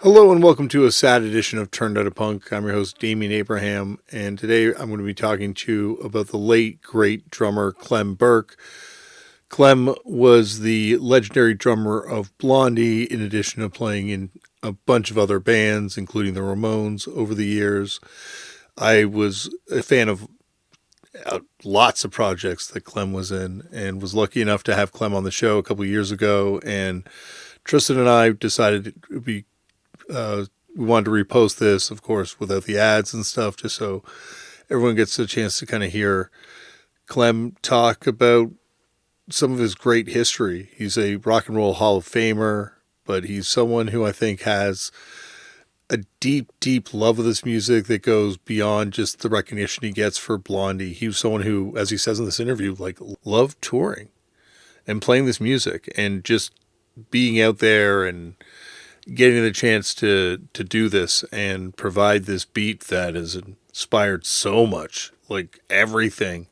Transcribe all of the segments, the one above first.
Hello and welcome to a sad edition of Turned Out a Punk. I'm your host, Damian Abraham, and today I'm going to be talking to you about the late, great drummer Clem Burke. Clem was the legendary drummer of Blondie, in addition to playing in a bunch of other bands, including the Ramones, over the years. I was a fan of lots of projects that Clem was in, and was lucky enough to have Clem on the show a couple of years ago, and Tristan and I decided it would be we wanted to repost this, of course, without the ads and stuff, just so everyone gets a chance to kind of hear Clem talk about some of his great history. He's a rock and roll Hall of Famer, but he's someone who I think has a deep, deep love of this music that goes beyond just the recognition he gets for Blondie. He was someone who, as he says in this interview, like loved touring and playing this music and just being out there and getting the chance to do this and provide this beat that has inspired so much, like everything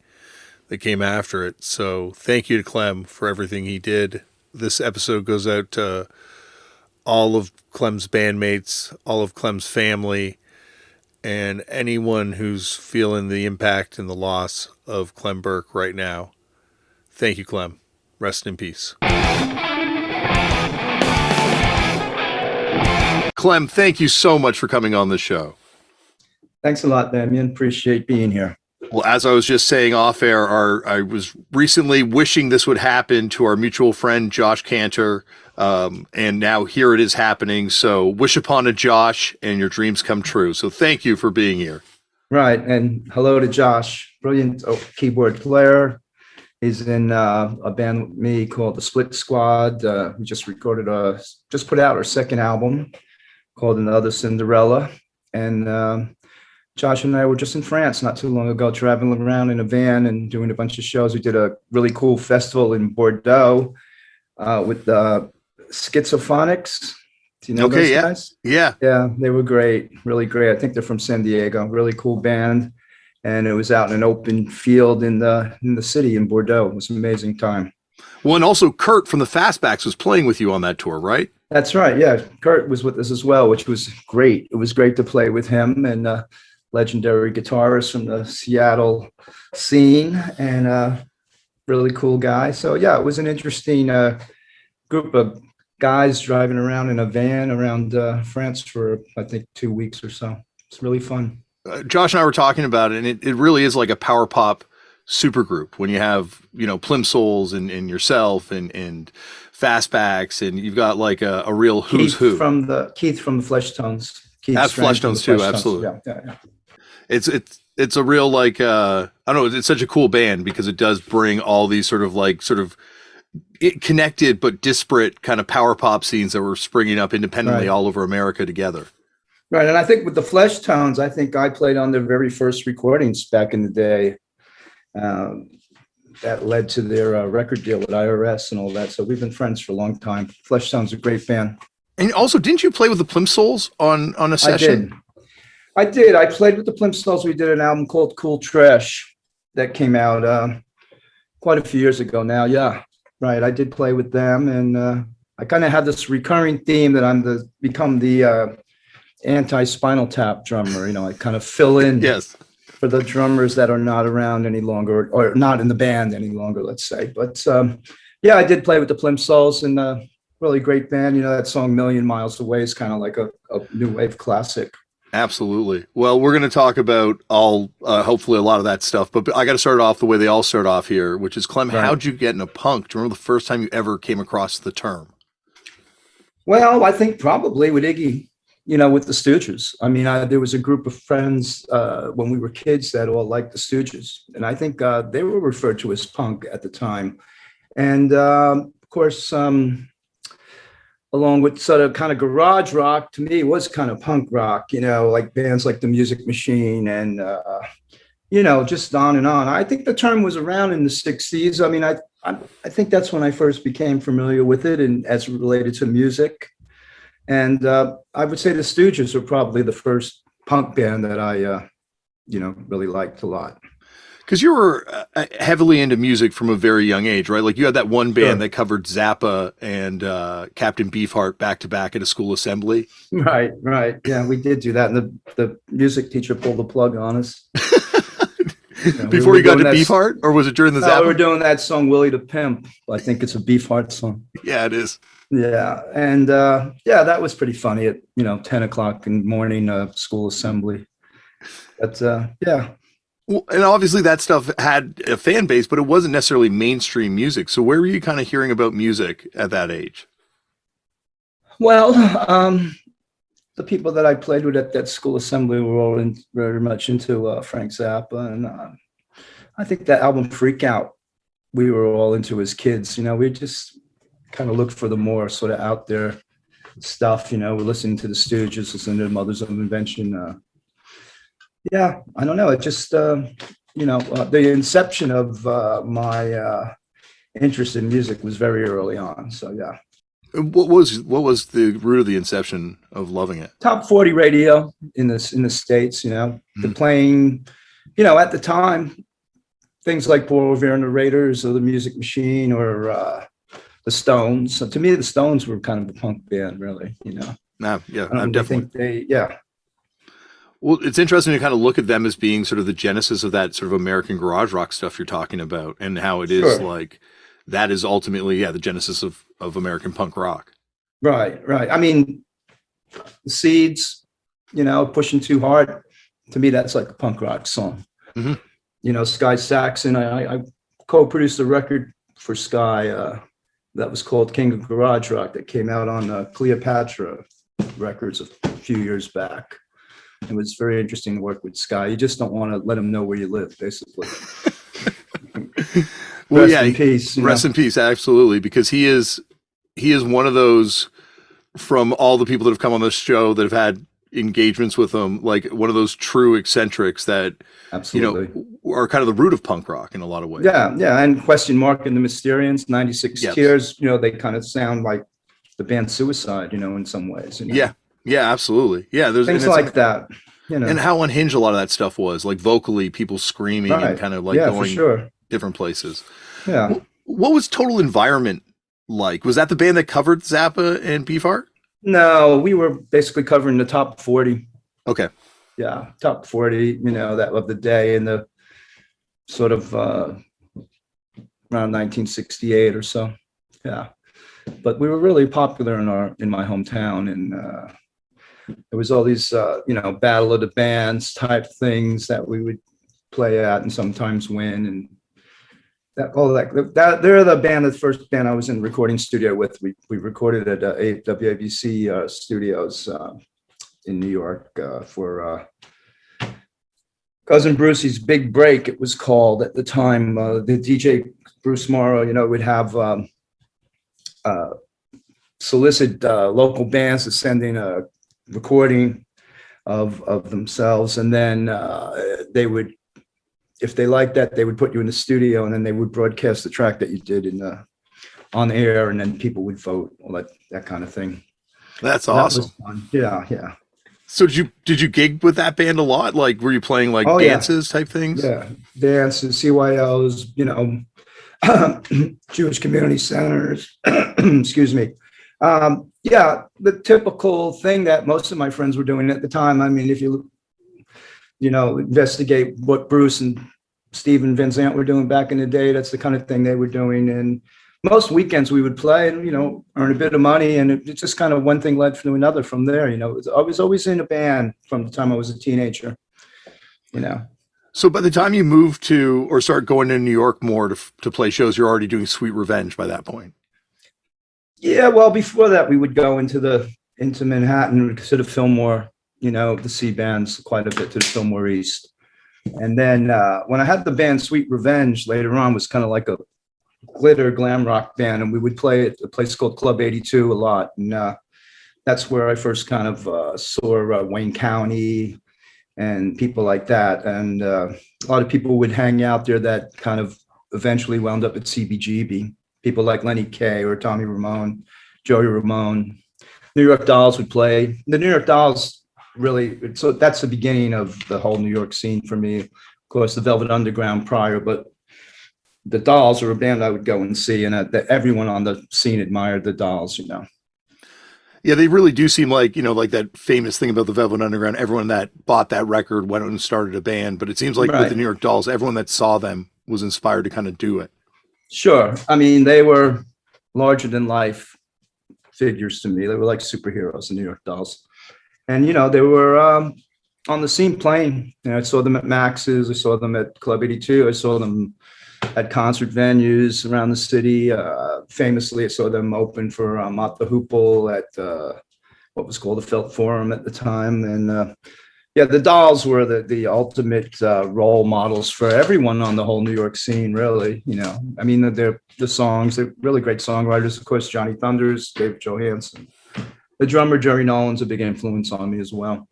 that came after it. So thank you to Clem for everything he did. This episode goes out to all of Clem's bandmates, all of Clem's family, and anyone who's feeling the impact and the loss of Clem Burke right now. Thank you, Clem. Rest in peace. Clem, thank you so much for coming on the show. Thanks a lot, Damian. Appreciate being here. Well, as I was just saying off air, I was recently wishing this would happen to our mutual friend, Josh Cantor, and now here it is happening. So wish upon a Josh and your dreams come true. So thank you for being here. Right. And hello to Josh, brilliant keyboard player. He's in a band with me called the Split Squad. We just put out our second album called Another Cinderella. And Josh and I were just in France not too long ago, traveling around in a van and doing a bunch of shows. We did a really cool festival in Bordeaux with the Schizophonics. Do you know those guys? Yeah. Yeah, they were great, really great. I think they're from San Diego, really cool band. And it was out in an open field in the city in Bordeaux. It was an amazing time. Well, and also Kurt from the Fastbacks was playing with you on that tour, right? That's right. Yeah, Kurt was with us as well, which was great. It was great to play with him and legendary guitarist from the Seattle scene and really cool guy. So yeah, it was an interesting group of guys driving around in a van around France for, I think, 2 weeks or so. It's really fun. Josh and I were talking about it, and it really is like a power pop supergroup when you have, Plimsolls and yourself and Fastbacks, and you've got like a real who's who. Keith from the Fleshtones. That's Fleshtones too, absolutely. Yeah. It's a real like I don't know, it's such a cool band because it does bring all these sort of connected but disparate kind of power pop scenes that were springing up independently all over America together. Right, and I think with the Fleshtones, I think I played on their very first recordings back in the day. That led to their record deal with IRS and all that. So we've been friends for a long time. Fleshtones a great band. And also, didn't you play with the Plimsolls on a session? I did. I played with the Plimsolls. We did an album called Cool Trash that came out quite a few years ago now. Yeah, right. I did play with them, and I kind of have this recurring theme that I'm become the anti-Spinal Tap drummer. I kind of fill in. Yes. For the drummers that are not around any longer or not in the band any longer, let's say. But yeah, I did play with the Plimsolls and a really great band. That song Million Miles Away is kind of like a new wave classic. Absolutely. Well, we're going to talk about hopefully a lot of that stuff, but I got to start off the way they all start off here, which is, Clem, How'd you get into punk? Do you remember the first time you ever came across the term? Well, I think probably with Iggy. With the Stooges. I mean, there was a group of friends when we were kids that all liked the Stooges. And I think they were referred to as punk at the time. And of course, along with sort of kind of garage rock, to me, it was kind of punk rock, like bands like The Music Machine and, just on and on. I think the term was around in the 60s. I mean, I think that's when I first became familiar with it and as related to music. And I would say the Stooges were probably the first punk band that I, really liked a lot. Because you were heavily into music from a very young age, right? Like you had that one band Sure. that covered Zappa and Captain Beefheart back to back at a school assembly. Right, right. Yeah, we did do that. And the music teacher pulled the plug on us. We Before were you got doing to that. Beefheart, or was it during the No, we were Zappa? doing that song Willie the Pimp. I think it's a Beefheart song. Yeah, it is. Yeah. And yeah, that was pretty funny at, 10 o'clock in the morning, school assembly. But yeah. Well, and obviously that stuff had a fan base, but it wasn't necessarily mainstream music. So where were you kind of hearing about music at that age? Well, the people that I played with at that school assembly were all very much into Frank Zappa. And I think that album Freak Out, we were all into as kids. We just kind of looked for the more sort of out there stuff. We're listening to the Stooges, listening to Mothers of Invention. Yeah, I don't know. It just, the inception of my interest in music was very early on. So yeah. What was the root of the inception of loving it? Top 40 radio in the States, the playing, at the time, things like Paul Revere and the Raiders or the Music Machine or the Stones. So to me, the Stones were kind of a punk band, really, Nah, yeah, I I'm think definitely. yeah. Well, it's interesting to kind of look at them as being sort of the genesis of that sort of American garage rock stuff you're talking about, and how it is Sure. like that is ultimately, yeah, the genesis of American punk rock. Right, right. I mean, the Seeds, Pushing Too Hard. To me, that's like a punk rock song. Mm-hmm. Sky Saxon. I co-produced a record for Sky that was called King of Garage Rock that came out on Cleopatra Records a few years back. It was very interesting to work with Sky. You just don't want to let him know where you live, basically. Well, Rest in peace. Rest in peace, absolutely, because he is one of those, from all the people that have come on this show that have had engagements with him, like one of those true eccentrics that Absolutely. Are kind of the root of punk rock in a lot of ways. Yeah, yeah, and Question Mark and the Mysterians, 96 Yes. Tears. They kind of sound like the band Suicide, in some ways. Yeah, absolutely. Yeah, there's things like that. And how unhinged a lot of that stuff was, like vocally, people screaming and kind of like yeah, going for sure. different places. Yeah. What was Total Environment like? Was that the band that covered Zappa and Beefheart? No, we were basically covering the top 40. Okay. Yeah, top 40, that of the day in the sort of around 1968 or so. Yeah. But we were really popular in my hometown, and there was all these battle of the bands type things that we would play at and sometimes win, and that they're the first band I was in the recording studio with. We recorded at WABC studios in New York for Cousin Brucey's Big Break, it was called at the time. The DJ Bruce Morrow, would have solicit local bands to send in a recording of themselves, and then they would, if they liked that, they would put you in the studio, and then they would broadcast the track that you did on air, and then people would vote, all that kind of thing. That's awesome. That was fun. Yeah. So did you gig with that band a lot? Like, were you playing like dances type things? Yeah, dances, CYOs, Jewish community centers. Excuse me. Yeah, the typical thing that most of my friends were doing at the time. I mean, if you investigate what Bruce and Steve and Vincent were doing back in the day, that's the kind of thing they were doing. And most weekends we would play and, earn a bit of money. And it just kind of one thing led to another from there. I was always in a band from the time I was a teenager, So by the time you moved to or start going to New York more to play shows, you're already doing Sweet Revenge by that point. Yeah, well, before that, we would go into Manhattan to the Fillmore, the C bands quite a bit to the Fillmore East. And then when I had the band Sweet Revenge later on, was kind of like a glitter glam rock band, and we would play at a place called Club 82 a lot. And that's where I first kind of saw Wayne County and people like that. And a lot of people would hang out there that kind of eventually wound up at CBGB. People like Lenny Kaye or Tommy Ramone, Joey Ramone. New York Dolls would play. The New York Dolls really, so that's the beginning of the whole New York scene for me. course, the Velvet Underground prior, but the Dolls were a band I would go and see, and everyone on the scene admired the Dolls, you know. Yeah, they really do seem like, like that famous thing about the Velvet Underground. Everyone that bought that record went out and started a band, but it seems like with the Right. New York Dolls, everyone that saw them was inspired to kind of do it. Sure. I mean, they were larger than life figures to me. They were like superheroes, the New York Dolls. And, they were on the scene playing. I saw them at Max's. I saw them at Club 82. I saw them at concert venues around the city. Famously, I saw them open for Mott the Hoople at what was called the Felt Forum at the time. And yeah, the Dolls were the ultimate role models for everyone on the whole New York scene, really. I mean, they're the songs, they're really great songwriters. Of course, Johnny Thunders, David Johansen. The drummer, Jerry Nolan's a big influence on me as well.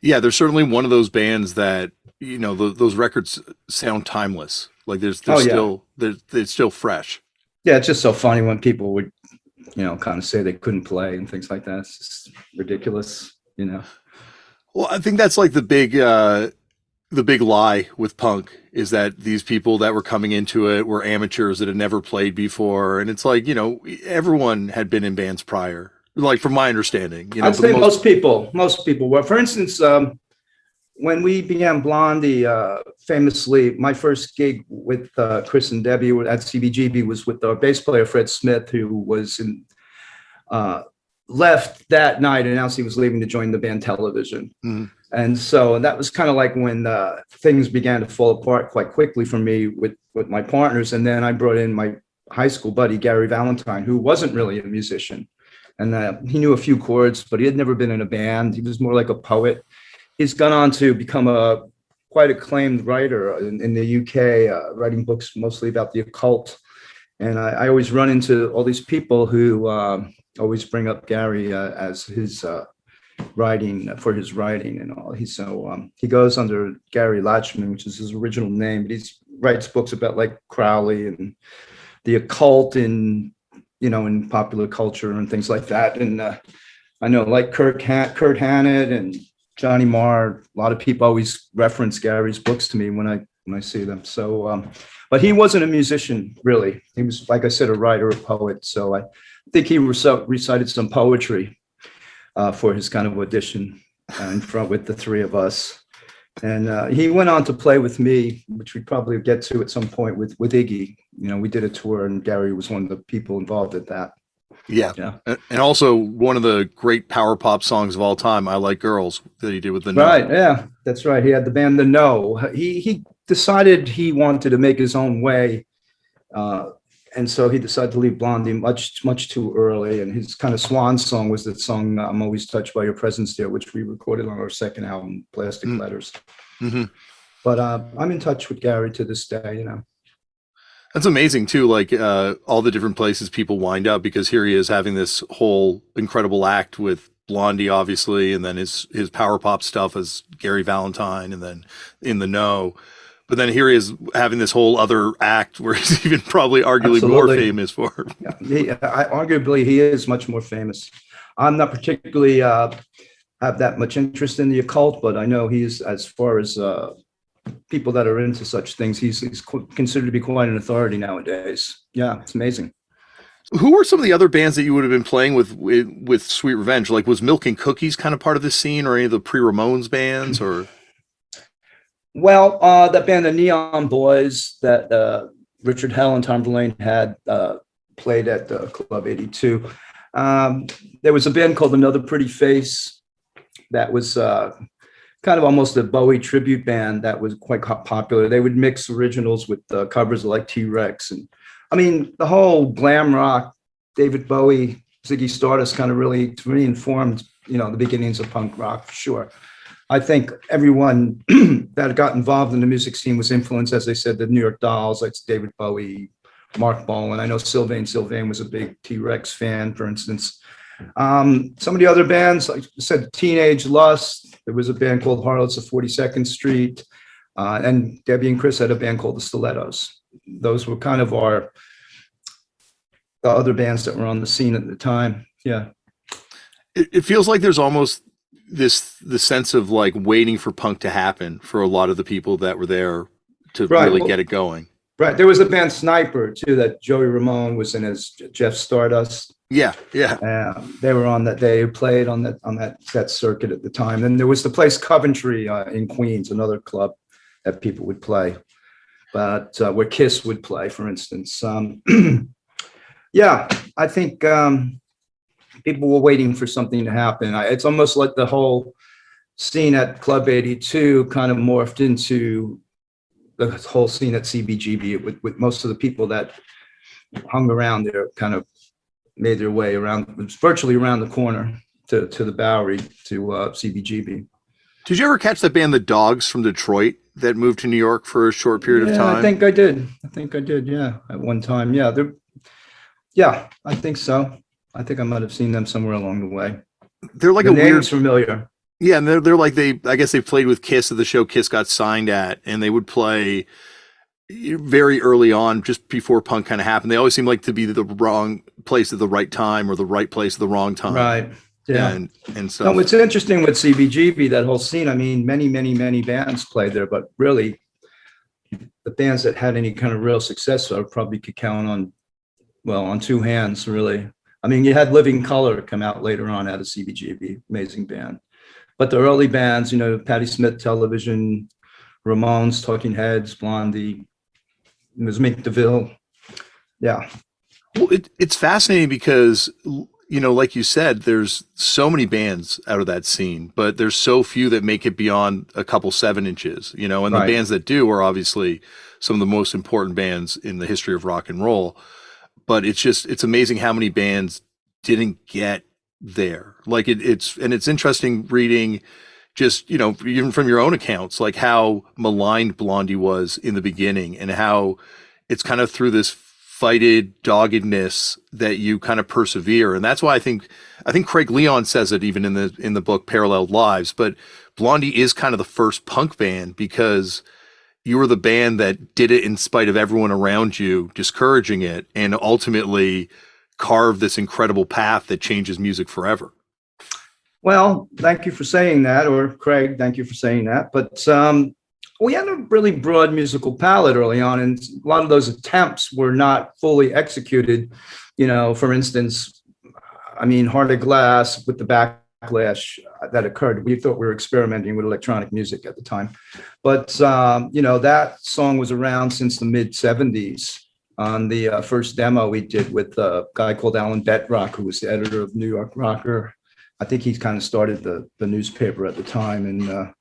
Yeah, there's certainly one of those bands that, those records sound timeless. Like they're still, they're still fresh. Yeah, it's just so funny when people would, kind of say they couldn't play and things like that. It's just ridiculous. Well, I think that's like the big lie with punk is that these people that were coming into it were amateurs that had never played before. And it's like, everyone had been in bands prior, like from my understanding. I'd say most people were. For instance, when we began Blondie, famously, my first gig with Chris and Debbie at CBGB was with our bass player, Fred Smith, who was left that night, announced he was leaving to join the band Television. Mm-hmm. And so that was kind of like when things began to fall apart quite quickly for me with my partners. And then I brought in my high school buddy, Gary Valentine, who wasn't really a musician. And he knew a few chords, but he had never been in a band. He was more like a poet. He's gone on to become a quite acclaimed writer in the UK, writing books mostly about the occult. And I always run into all these people who always bring up Gary as his writing and all. He goes under Gary Latchman, which is his original name, but he writes books about like Crowley and the occult in popular culture and things like that. And I know like Kurt Hannett and Johnny Marr, a lot of people always reference Gary's books to me when I see them. So, but he wasn't a musician, really. He was, like I said, a writer, a poet. So I think he recited some poetry for his kind of audition in front with the three of us. And he went on to play with me, which we'd probably get to at some point with Iggy. We did a tour and Gary was one of the people involved at that. Yeah. And also one of the great power pop songs of all time, I Like Girls, that he did with the No. Right. Yeah, that's right. He had the band The No. He decided he wanted to make his own way. And so he decided to leave Blondie much, much too early. And his kind of swan song was that song, I'm Always Touched by Your Presence Dear, which we recorded on our second album, Plastic Letters. Mm-hmm. But I'm in touch with Gary to this day, That's amazing too, like all the different places people wind up, because here he is having this whole incredible act with Blondie, obviously, and then his power pop stuff as Gary Valentine, and then in the No. But then here he is having this whole other act where he's even probably arguably more famous for. Yeah, arguably, he is much more famous. I'm not particularly have that much interest in the occult, but I know he's, as far as people that are into such things, he's considered to be quite an authority nowadays. Yeah, it's amazing. Who were some of the other bands that you would have been playing with Sweet Revenge? Like, was Milk and Cookies kind of part of the scene, or any of the pre-Ramones bands, or? Well, that band, the Neon Boys, that Richard Hell and Tom Verlaine had played at Club 82. There was a band called Another Pretty Face that was kind of almost a Bowie tribute band that was quite popular. They would mix originals with covers like T-Rex. And I mean, the whole glam rock, David Bowie, Ziggy Stardust kind of really, to me, informed, the beginnings of punk rock, for sure. I think everyone that got involved in the music scene was influenced, as I said, the New York Dolls, like David Bowie, Mark Bolan. I know Sylvain was a big T-Rex fan, for instance. Some of the other bands, like I said, Teenage Lust. There was a band called Harlots of 42nd Street. And Debbie and Chris had a band called the Stilettos. Those were kind of the other bands that were on the scene at the time. Yeah. It feels like there's almost the sense of like waiting for punk to happen for a lot of the people that were there to Right. really Well, get it going. right. There was the band Sniper too that Joey Ramone was in as Jeff Stardust. Yeah, yeah. They were on that. They played on that circuit at the time. And there was the place Coventry in Queens, another club that people would play, but where Kiss would play, for instance. Yeah, I think people were waiting for something to happen. It's almost like the whole scene at Club 82 kind of morphed into the whole scene at CBGB with most of the people that hung around there kind of made their way around, it was virtually around the corner to the Bowery to CBGB. Did you ever catch that band, the Dogs from Detroit, that moved to New York for a short period of time? I think I did. Yeah, at one time. Yeah, yeah, I think so. I think I might have seen them somewhere along the way. They're like the a name's weird familiar. Yeah, and they're like I guess they played with Kiss at the show Kiss got signed at, and they would play very early on, just before punk kind of happened. They always seem like to be the wrong place at the right time or the right place at the wrong time. Right. Yeah. And stuff. No, it's interesting with CBGB, that whole scene. I mean, many bands played there, but really the bands that had any kind of real success, I probably could count on two hands, really. I mean, you had Living Color come out later on out of CBGB, amazing band. But the early bands, Patti Smith, Television, Ramones, Talking Heads, Blondie, it was Mick DeVille. Yeah. Well, it's fascinating because, like you said, there's so many bands out of that scene, but there's so few that make it beyond a couple 7 inches, and right. The bands that do are obviously some of the most important bands in the history of rock and roll. But it's amazing how many bands didn't get there. Like it's interesting reading just, even from your own accounts, like how maligned Blondie was in the beginning and how it's kind of through this fighted doggedness that you kind of persevere. And that's why I think Craig Leon says it even in the book Paralleled Lives, but Blondie is kind of the first punk band because you were the band that did it in spite of everyone around you discouraging it and ultimately carved this incredible path that changes music forever. Well, thank you for saying that, or Craig, thank you for saying that. But we had a really broad musical palette early on, and a lot of those attempts were not fully executed. For instance, Heart of Glass, with the backlash that occurred, we thought we were experimenting with electronic music at the time. But, that song was around since the mid-'70s on the first demo we did with a guy called Alan Betrock, who was the editor of New York Rocker. I think he kind of started the newspaper at the time. And,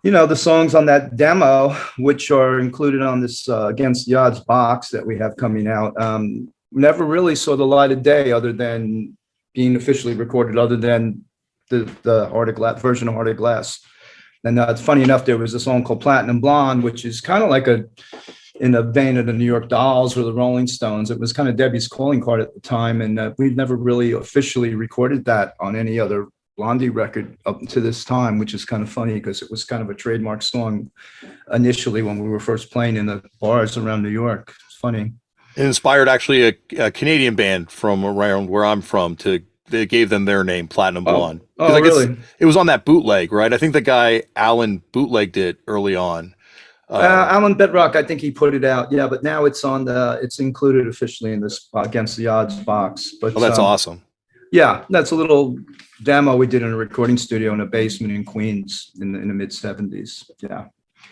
the songs on that demo, which are included on this Against the Odds box that we have coming out, never really saw the light of day other than being officially recorded, other than the Heart of Glass version of Heart of Glass. And it's funny enough, there was a song called Platinum Blonde, which is kind of like in the vein of the New York Dolls or the Rolling Stones. It was kind of Debbie's calling card at the time. And we'd never really officially recorded that on any other Blondie record up to this time, which is kind of funny because it was kind of a trademark song initially when we were first playing in the bars around New York. It's funny. It inspired actually a Canadian band from around where I'm from they gave them their name, Platinum Blonde. Oh, really? It was on that bootleg, right? I think the guy Alan bootlegged it early on. Alan Betrock, I think he put it out. Yeah, but now it's it's included officially in this Against the Odds box. But that's awesome. Yeah, that's a little demo we did in a recording studio in a basement in Queens in the mid-'70s. Yeah.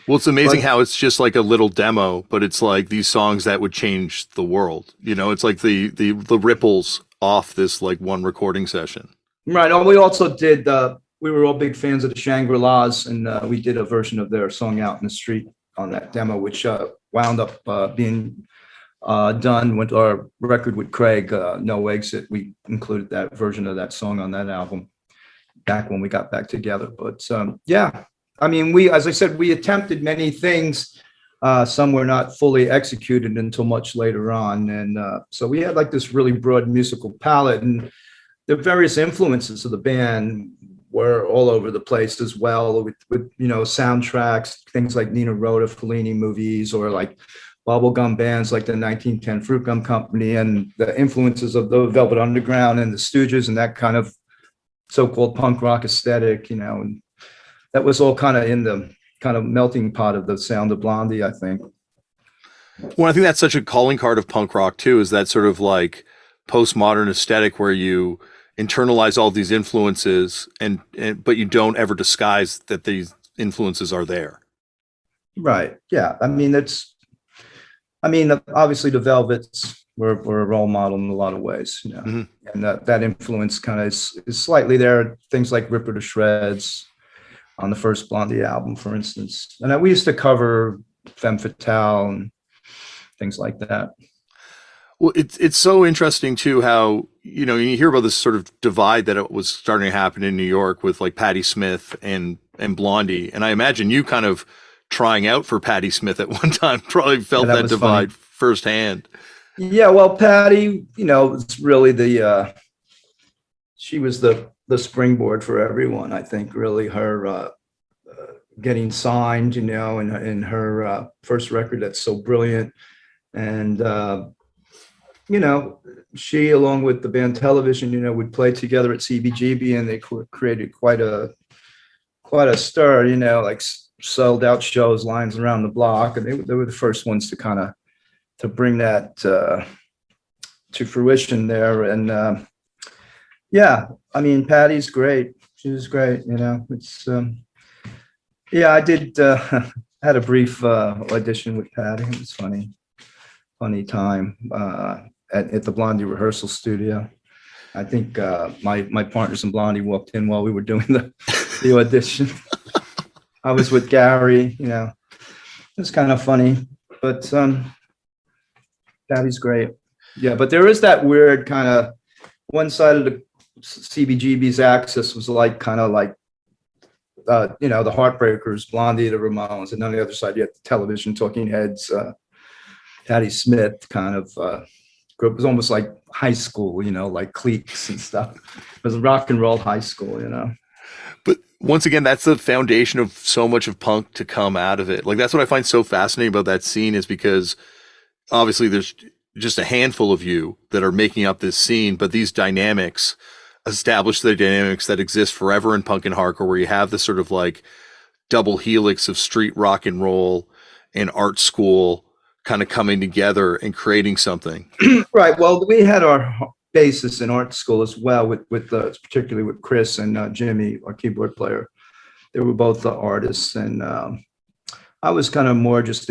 Well, it's amazing how it's just like a little demo, but it's like these songs that would change the world. It's like the ripples off this like one recording session. Right. Oh, we also did. We were all big fans of the Shangri-Las, and we did a version of their song "Out in the Street" on that demo, which wound up being done with our record with Craig, No Exit. We included that version of that song on that album back when we got back together. But yeah, as I said, we attempted many things. Some were not fully executed until much later on. And so we had like this really broad musical palette, and the various influences of the band were all over the place as well, with soundtracks, things like Nina Rota, Fellini movies, or like bubblegum bands like the 1910 Fruit Gum Company, and the influences of the Velvet Underground and the Stooges and that kind of so-called punk rock aesthetic, and that was all kind of in the kind of melting pot of the sound of Blondie, I think. Well, I think that's such a calling card of punk rock too, is that sort of like postmodern aesthetic where you internalize all these influences and but you don't ever disguise that these influences are there. Right. Yeah. Obviously the Velvets were a role model in a lot of ways, Mm-hmm. and that influence kind of is slightly there. Things like Ripper to Shreds on the first Blondie album, for instance. And we used to cover Femme Fatale and things like that. Well, it's so interesting too how you hear about this sort of divide that it was starting to happen in New York with like Patti Smith and Blondie, and I imagine you kind of trying out for Patti Smith at one time probably felt Yeah, that divide funny. firsthand. Yeah, well, Patty, it's really she was the springboard for everyone. I think really her getting signed, in her first record that's so brilliant, and she along with the band Television, would play together at CBGB, and they created quite a stir, like sold out shows, lines around the block, and they were the first ones to kind of to bring that to fruition there. And yeah, Patty's great. She was great. It's yeah, I did had a brief audition with Patty. It was funny time at the Blondie rehearsal studio. I think my partners in Blondie walked in while we were doing the audition. I was with Gary. It was kind of funny, but Patty's great. Yeah, but there is that weird kind of one side of the CBGB's axis was like kind of like the Heartbreakers, Blondie, the Ramones, and on the other side you had the Television, Talking Heads, Patti Smith kind of group. It was almost like high school, like cliques and stuff. It was rock and roll high school, But once again, that's the foundation of so much of punk to come out of it. Like that's what I find so fascinating about that scene is because obviously there's just a handful of you that are making up this scene, but these dynamics establish the dynamics that exist forever in punk and hardcore, where you have this sort of like double helix of street rock and roll and art school kind of coming together and creating something. Right. Well, we had our basis in art school as well, with particularly with Chris and Jimmy, our keyboard player. They were both the artists, and I was kind of more just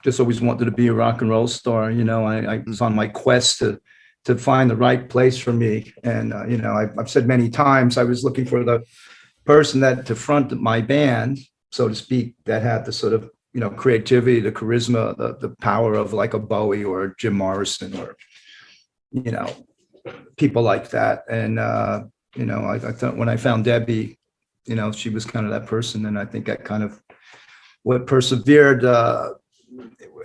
just always wanted to be a rock and roll star. I was on my quest to find the right place for me, and I've said many times I was looking for the person to front my band, so to speak, that had the sort of creativity, the charisma, the power of like a Bowie or Jim Morrison or people like that. And I thought when I found Debbie, she was kind of that person, and I think that kind of what persevered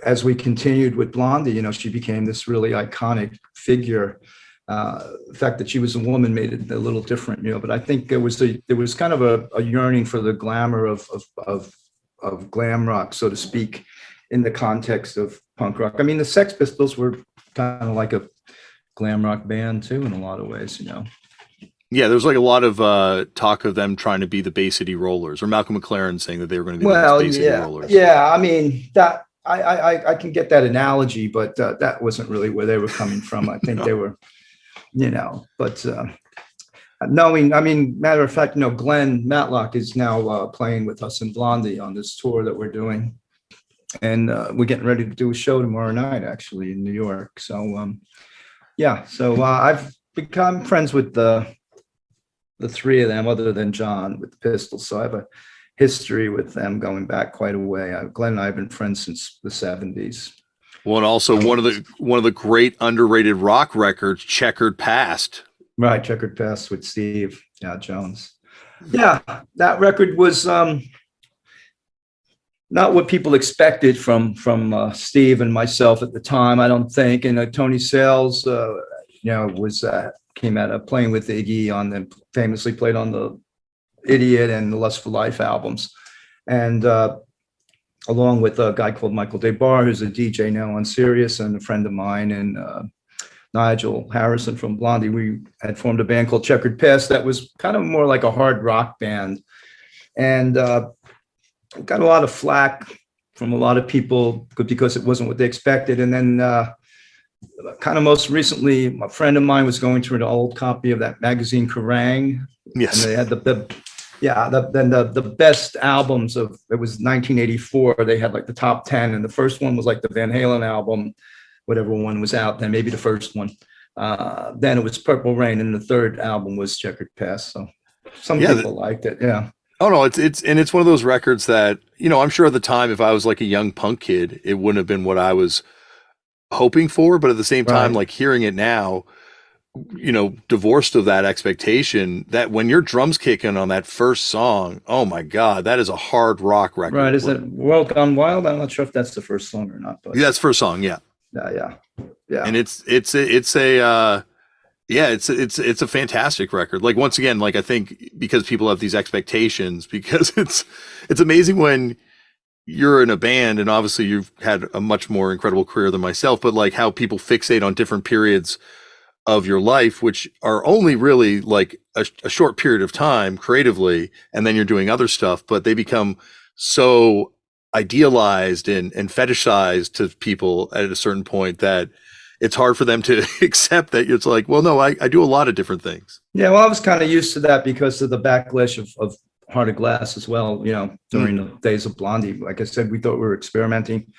as we continued with Blondie. She became this really iconic figure. The fact that she was a woman made it a little different, but I think there was kind of a yearning for the glamour of glam rock, so to speak, in the context of punk rock. The Sex Pistols were kind of like a glam rock band too, in a lot of ways, Yeah, there was like a lot of talk of them trying to be the Bay City Rollers, or Malcolm McLaren saying that they were going to be the Bay City Rollers. Yeah, that I can get that analogy, but that wasn't really where they were coming from. I think they were, but knowing, matter of fact, Glenn Matlock is now playing with us in Blondie on this tour that we're doing, and we're getting ready to do a show tomorrow night, actually, in New York. So, yeah, so I've become friends with the three of them, other than John with the Pistols. So I have a history with them going back quite a way. Glenn and I have been friends since the 70s. Well, and also one of the great underrated rock records, Checkered Past. Right, Checkered Past with Steve Jones. Yeah, that record was not what people expected from Steve and myself at the time, I don't think. And Tony Sales, was came out of playing with Iggy on the famously played on the Idiot and the Lust for Life albums, and along with a guy called Michael DeBar, who's a DJ now on Sirius and a friend of mine, and Nigel Harrison from Blondie, we had formed a band called Checkered Past that was kind of more like a hard rock band. And got a lot of flack from a lot of people because it wasn't what they expected. And then kind of most recently, a friend of mine was going through an old copy of that magazine Kerrang. Yes. And they had the best albums of, it was 1984. They had like the top 10. And the first one was like the Van Halen album, whatever one was out then, maybe the first one. Then it was Purple Rain, and the third album was Checkered Past. So some people liked it. Yeah. Oh no, it's one of those records that, I'm sure at the time, if I was like a young punk kid, it wouldn't have been what I was hoping for. But at the same time, like hearing it now, divorced of that expectation, that when your drums kick in on that first song, oh my God, that is a hard rock record. Right. Is it World Gone Wild? I'm not sure if that's the first song or not, but that's the first song. Yeah. Yeah. And it's a fantastic record. Like, once again, like, I think because people have these expectations, because it's amazing when you're in a band, and obviously you've had a much more incredible career than myself, but like how people fixate on different periods of your life, which are only really like a short period of time creatively, and then you're doing other stuff, but they become so idealized and fetishized to people at a certain point that it's hard for them to accept that. It's like, well, no, I do a lot of different things. Yeah, well, I was kind of used to that because of the backlash of Heart of Glass as well, during the days of Blondie. Like I said, we thought we were experimenting.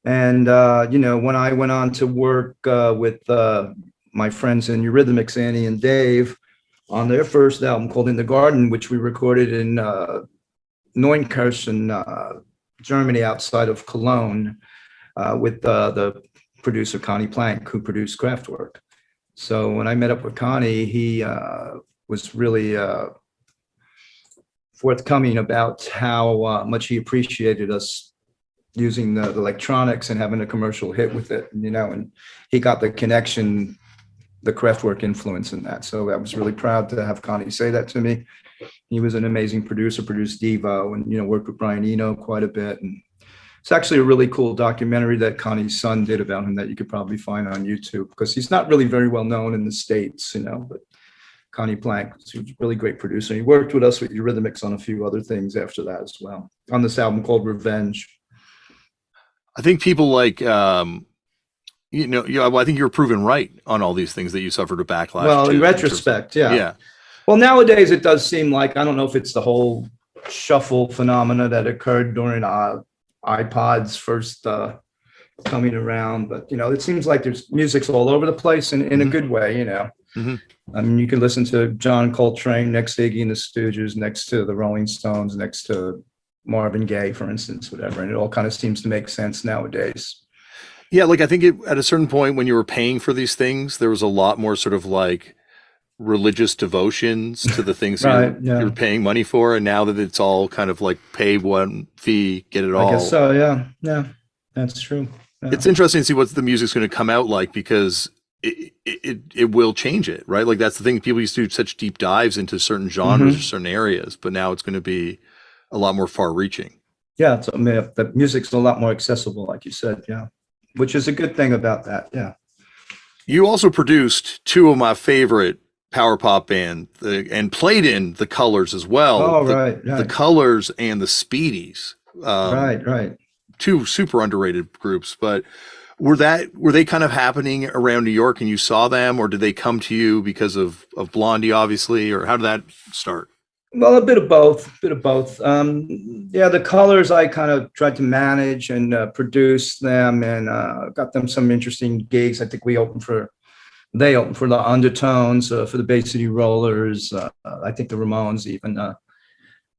And, when I went on to work with my friends in Eurythmics, Annie and Dave, on their first album called In the Garden, which we recorded in Neunkirchen, Germany, outside of Cologne, with the producer Connie Plank, who produced Kraftwerk. So when I met up with Connie, he was really forthcoming about how much he appreciated us using the electronics and having a commercial hit with it, and he got the connection, the Kraftwerk influence in that. So I was really proud to have Connie say that to me. He was an amazing producer, produced Devo, and, worked with Brian Eno quite a bit. And it's actually a really cool documentary that Connie's son did about him that you could probably find on YouTube, because he's not really very well known in the States, but Connie Plank, he was a really great producer. He worked with us with Eurythmics on a few other things after that as well, on this album called Revenge. I think people like, I think you're proven right on all these things that you suffered a backlash. Well, in retrospect, yeah. Well, nowadays it does seem like, I don't know if it's the whole shuffle phenomena that occurred during iPod's first coming around, but it seems like there's music's all over the place in a good way. Mm-hmm. I mean, you can listen to John Coltrane next to Iggy and the Stooges, next to the Rolling Stones, next to Marvin Gaye, for instance, whatever, and it all kind of seems to make sense nowadays. Yeah, like I think at a certain point when you were paying for these things, there was a lot more sort of like religious devotions to the things you're paying money for, and now that it's all kind of like pay one fee, get it all. I guess so. Yeah, that's true. Yeah. It's interesting to see what the music's going to come out like, because it will change it, right? Like that's the thing. People used to do such deep dives into certain genres or certain areas, but now it's going to be a lot more far-reaching. Yeah, the music's a lot more accessible, like you said. Yeah, which is a good thing about that. Yeah. You also produced two of my favorite power pop band, and played in the Colors as well. Oh, right. The Colors and the Speedies. Right. Two super underrated groups, but were they kind of happening around New York and you saw them, or did they come to you because of Blondie, obviously, or how did that start? Well, a bit of both. The Colors, I kind of tried to manage and produce them, and got them some interesting gigs. I think they opened for the Undertones, for the Bay City Rollers. I think the Ramones even.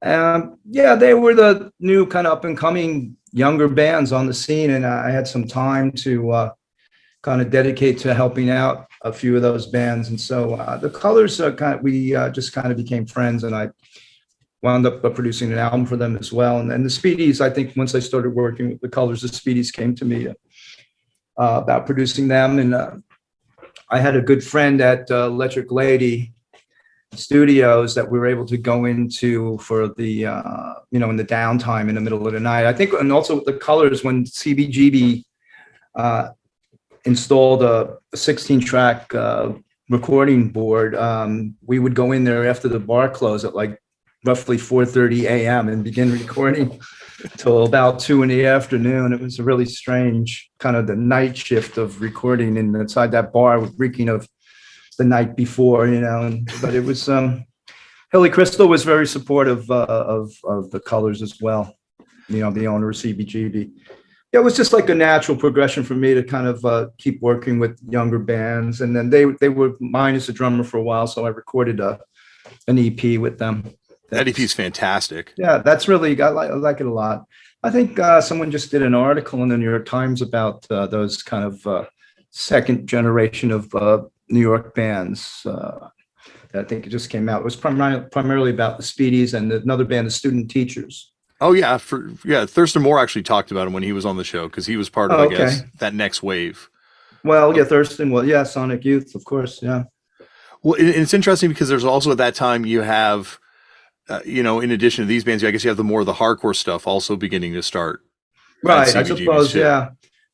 They were the new kind of up and coming younger bands on the scene, and I had some time to kind of dedicate to helping out a few of those bands. And so the Colors, we just kind of became friends, and I wound up producing an album for them as well. And then the Speedies, I think once I started working with the Colors, the Speedies came to me about producing them. And I had a good friend at Electric Lady Studios that we were able to go into for the, in the downtime in the middle of the night. I think, and also with the Colors, when CBGB installed a 16-track recording board. We would go in there after the bar closed at like roughly 4:30 a.m. and begin recording till about 2 in the afternoon. It was a really strange kind of the night shift of recording inside that bar, reeking of the night before, but it was, Hilly Crystal was very supportive of the Colors as well, the owner of CBGB. It was just like a natural progression for me to kind of keep working with younger bands. And then they were minus a drummer for a while, so I recorded an EP with them. That EP's fantastic. Yeah, that's really, I like it a lot. I think someone just did an article in the New York Times about those kind of second generation of New York bands. I think it just came out. It was primarily about the Speedies and another band, the Student Teachers. Oh yeah, Thurston Moore actually talked about him when he was on the show because he was part of, I guess, that next wave. Well, yeah, Thurston. Well, yeah, Sonic Youth, of course, yeah. Well, it's interesting because there's also at that time you have, in addition to these bands, I guess you have the more of the hardcore stuff also beginning to start. Right, I suppose, too. Yeah.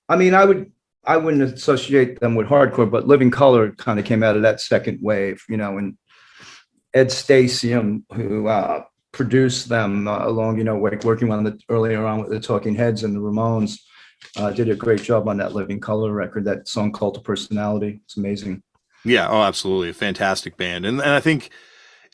I mean, I wouldn't associate them with hardcore, but Living Color kind of came out of that second wave, and Ed Stasium, who produced them along, working on earlier on with the Talking Heads and the Ramones, did a great job on that Living Color record, that song Cult of Personality. It's amazing. Yeah, oh, absolutely. A fantastic band. And I think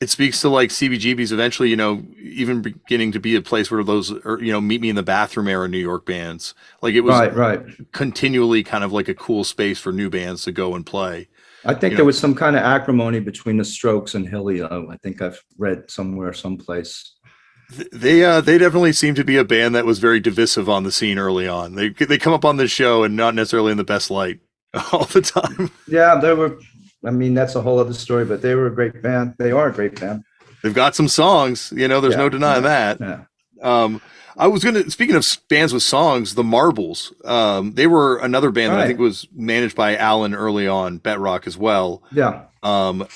it speaks to like CBGB's eventually, even beginning to be a place where those, Meet Me in the Bathroom era New York bands, like it was right. continually kind of like a cool space for new bands to go and play. I think there was some kind of acrimony between the Strokes and Hilly. I think I've read somewhere, someplace. They definitely seem to be a band that was very divisive on the scene early on. They come up on the show and not necessarily in the best light all the time. Yeah, they were. I mean, that's a whole other story, but they were a great band. They are a great band. They've got some songs, there's no denying that. Yeah. Speaking of bands with songs, the Marbles, they were another band that I think was managed by Alan early on, Bet Rock as well. Yeah.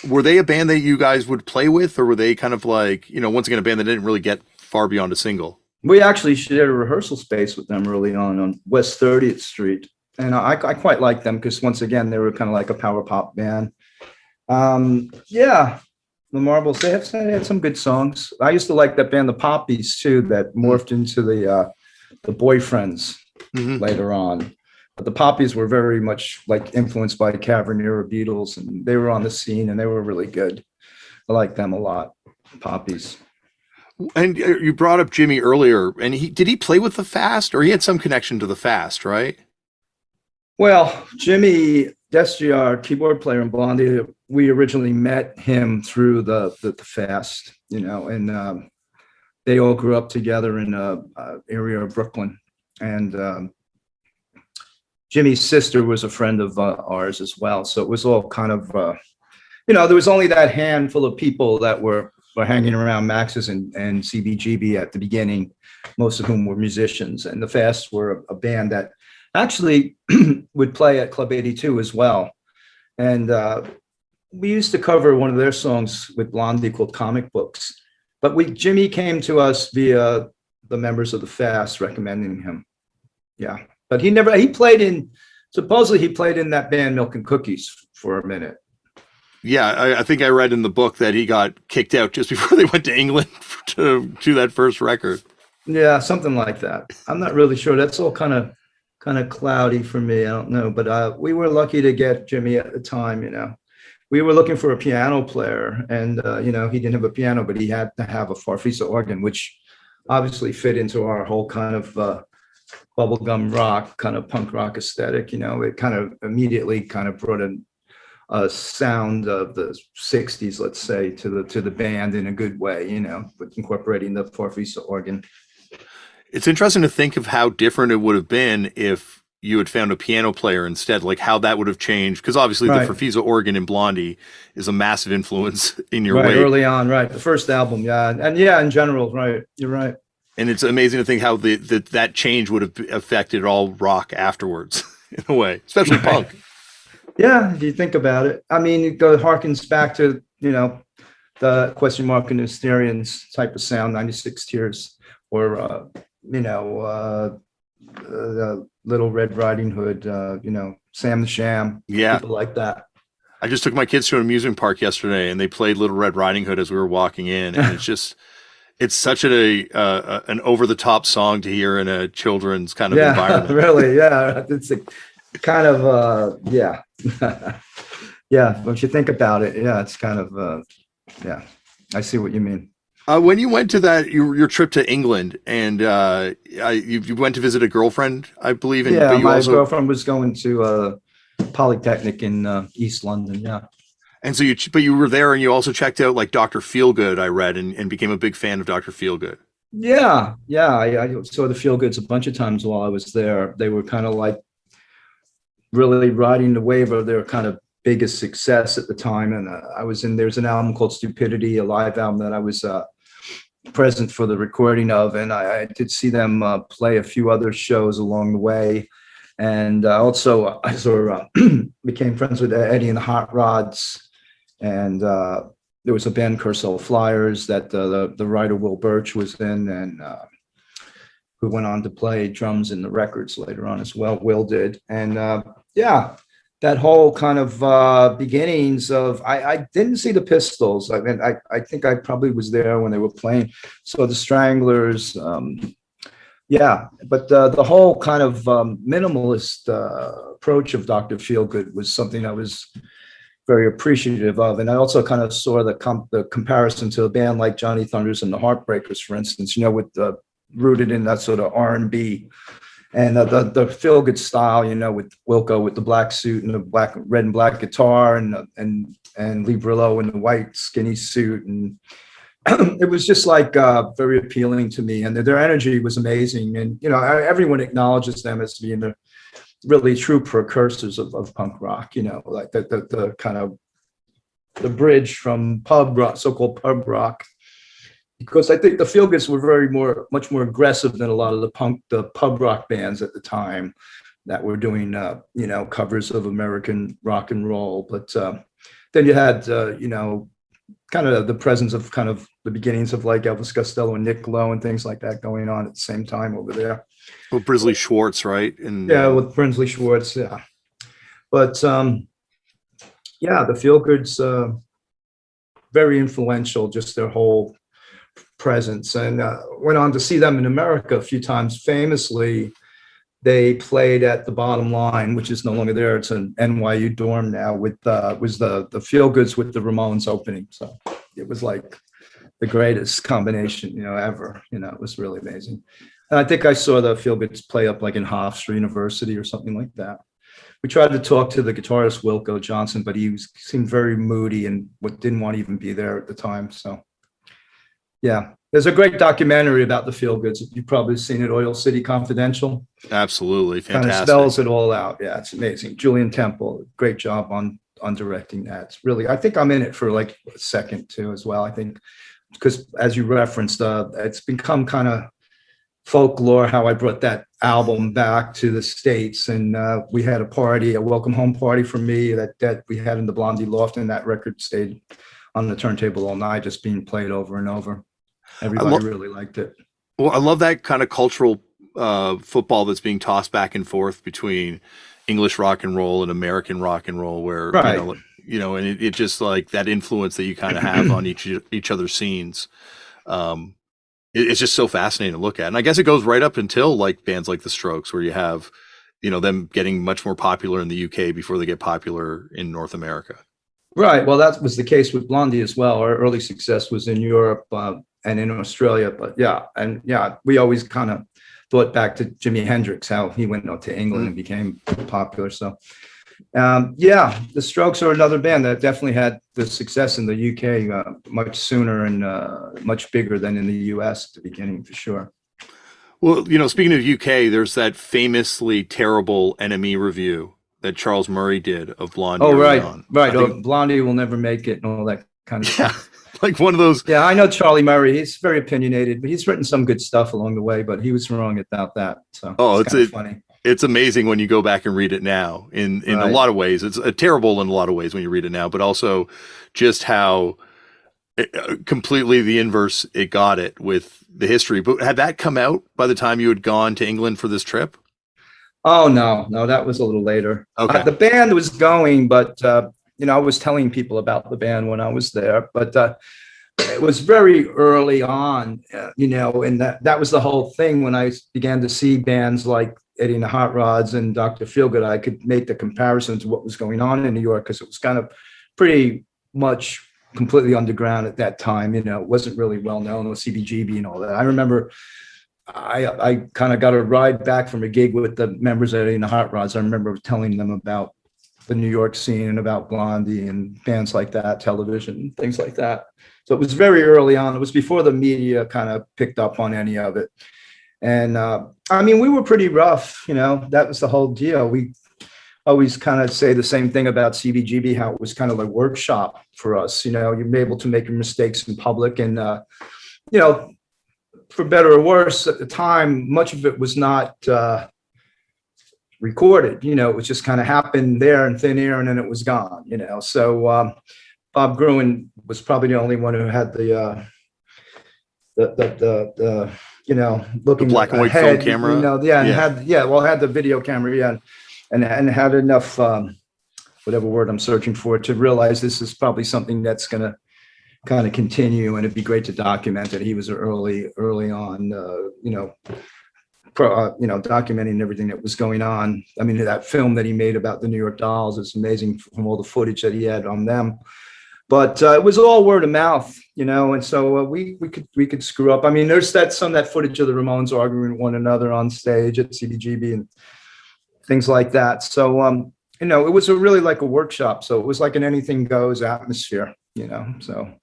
Were they a band that you guys would play with, or were they kind of like, once again, a band that didn't really get far beyond a single? We actually shared a rehearsal space with them early on West 30th Street. And I quite liked them because, once again, they were kind of like a power pop band. The Marbles, they had some good songs. I used to like that band, the Poppies, too, that morphed into the Boyfriends later on. But the Poppies were very much like influenced by Cavern-era Beatles, and they were on the scene, and they were really good. I like them a lot, Poppies. And you brought up Jimmy earlier, and did he play with the Fast, or he had some connection to the Fast, right? Well, Jimmy Desgiar, keyboard player in Blondie, we originally met him through the Fast, and they all grew up together in an area of Brooklyn. And Jimmy's sister was a friend of ours as well. So it was all kind of, there was only that handful of people that were hanging around Max's and CBGB at the beginning, most of whom were musicians. And the Fast were a band that actually would play at Club 82 as well. And we used to cover one of their songs with Blondie called Comic Books. But Jimmy came to us via the members of the Fast recommending him. Yeah. But supposedly he played in that band Milk and Cookies for a minute. Yeah, I think I read in the book that he got kicked out just before they went to England to do that first record. Yeah, something like that. I'm not really sure. That's all kind of cloudy for me. I don't know, but we were lucky to get Jimmy at the time. We were looking for a piano player, and he didn't have a piano, but he had to have a Farfisa organ, which obviously fit into our whole kind of bubblegum rock, kind of punk rock aesthetic. It kind of immediately kind of brought a sound of the 60s, let's say, to the band in a good way, with incorporating the Farfisa organ. It's interesting to think of how different it would have been if you had found a piano player instead, like how that would have changed. Because obviously the Farfisa organ in Blondie is a massive influence in your way. Early on, right. The first album, yeah. And yeah, in general, right. You're right. And it's amazing to think how that change would have affected all rock afterwards, in a way, especially punk. Yeah, if you think about it. I mean, it harkens back to, the Question Mark and the Hysterians type of sound, 96 Tears, or, Little Red Riding Hood, Sam the Sham, Yeah. people like that. I just took my kids to an amusement park yesterday, and they played Little Red Riding Hood as we were walking in, and it's such an over the top song to hear in a children's kind of Yeah, environment. really. Yeah, it's a kind of yeah, yeah. Once you think about it, yeah, it's kind of yeah. I see what you mean. When you went to your trip to England, and you went to visit a girlfriend, I believe, and Yeah, but you my also girlfriend was going to Polytechnic in East London. Yeah. and so you were there, and you also checked out like Doctor Feelgood, I read, and became a big fan of Doctor Feelgood. Yeah, yeah. I saw the Feel Goods a bunch of times while I was there. They were kind of like really riding the wave of their kind of biggest success at the time. And there's an album called Stupidity, a live album that I was present for the recording of. And I did see them play a few other shows along the way. And also I sort of became friends with Eddie and the Hot Rods. And there was a band, Curcell Flyers, that the writer Will Birch was in, and who went on to play drums in the records later on as well. Will did. And yeah, that whole kind of beginnings of, I didn't see the Pistols. I mean, I think I probably was there when they were playing. So the Stranglers, yeah, but the whole kind of minimalist approach of Dr. Feelgood was something I was very appreciative of. And I also kind of saw the comparison to a band like Johnny Thunders and the Heartbreakers, for instance, with rooted in that sort of R&B. And the Feelgood style, with Wilco with the black suit and the red and black guitar, and Lee Brillo in the white skinny suit, and it was just like very appealing to me. And their energy was amazing, and everyone acknowledges them as being the really true precursors of punk rock. Like the kind of the bridge from pub rock, so-called pub rock. Because I think the Feelgoods were much more aggressive than a lot of the pub rock bands at the time that were doing, covers of American rock and roll. But then you had, kind of the presence of kind of the beginnings of like Elvis Costello and Nick Lowe and things like that going on at the same time over there. Well, Brisley Schwartz, right? And yeah, with Brinsley Schwartz, yeah. But yeah, the Feelgoods, very influential, just their whole presence, and went on to see them in America a few times. Famously, they played at the Bottom Line, which is no longer there. It's an NYU dorm now. Was the Feelgoods with the Ramones opening, so it was like the greatest combination ever. It was really amazing. And I think I saw the Feelgoods play up like in Hofstra University or something like that. We tried to talk to the guitarist Wilco Johnson, but seemed very moody and didn't want to even be there at the time. So. Yeah, there's a great documentary about the Feelgoods. You've probably seen it, Oil City Confidential. Absolutely, fantastic. Kind of spells it all out. Yeah, it's amazing. Julian Temple, great job on directing that. It's really, I think I'm in it for like a second too as well. I think because as you referenced, it's become kind of folklore how I brought that album back to the States, and we had a welcome home party for me that we had in the Blondie loft, and that record stayed on the turntable all night, just being played over and over. Everybody really liked it. Well, I love that kind of cultural football that's being tossed back and forth between English rock and roll and American rock and roll, where right. And it just like that influence that you kind of have on each other's scenes. It's just so fascinating to look at, and I guess it goes right up until like bands like the Strokes, where you have them getting much more popular in the UK before they get popular in North America. Right. Well, that was the case with Blondie as well. Our early success was in Europe and in Australia. But yeah, we always kind of thought back to Jimi Hendrix, how he went to England and became popular. So yeah, the Strokes are another band that definitely had the success in the UK much sooner and much bigger than in the US at the beginning, for sure. Well, speaking of UK, there's that famously terrible NME review that Charles Murray did of Blondie. Oh, right. Blondie will never make it and all that kind of stuff. Like one of those. Yeah, I know Charlie Murray. He's very opinionated, but he's written some good stuff along the way, but he was wrong about that. So it's funny. It's amazing when you go back and read it now in right. A lot of ways. It's terrible in a lot of ways when you read it now, but also just how completely the inverse. It got it with the history. But had that come out by the time you had gone to England for this trip? Oh no, no, that was a little later. Okay. The band was going, but I was telling people about the band when I was there, but it was very early on, and that was the whole thing. When I began to see bands like Eddie and the Hot Rods and Dr. Feelgood, I could make the comparison to what was going on in New York, because it was kind of pretty much completely underground at that time. It wasn't really well known with CBGB and all that. I remember I kind of got a ride back from a gig with the members of Eddie and the Hot Rods. I remember telling them about the New York scene and about Blondie and bands like that, television, things like that. So it was very early on. It was before the media kind of picked up on any of it. And we were pretty rough, that was the whole deal. We always kind of say the same thing about CBGB, how it was kind of like workshop for us. You're able to make your mistakes in public, and, for better or worse at the time, much of it was not recorded. It was just kind of happened there in thin air, and then it was gone. So Bob Gruen was probably the only one who had the looking The black and white ahead, film camera. Had the video camera, and had enough whatever word I'm searching for to realize this is probably something that's going to kind of continue, and it'd be great to document it. He was early on, documenting everything that was going on. I mean, that film that he made about the New York Dolls is amazing from all the footage that he had on them. But it was all word of mouth, and so we could screw up. I mean, there's some of that footage of the Ramones arguing with one another on stage at CBGB and things like that. So it was really like a workshop. So it was like an anything goes atmosphere, so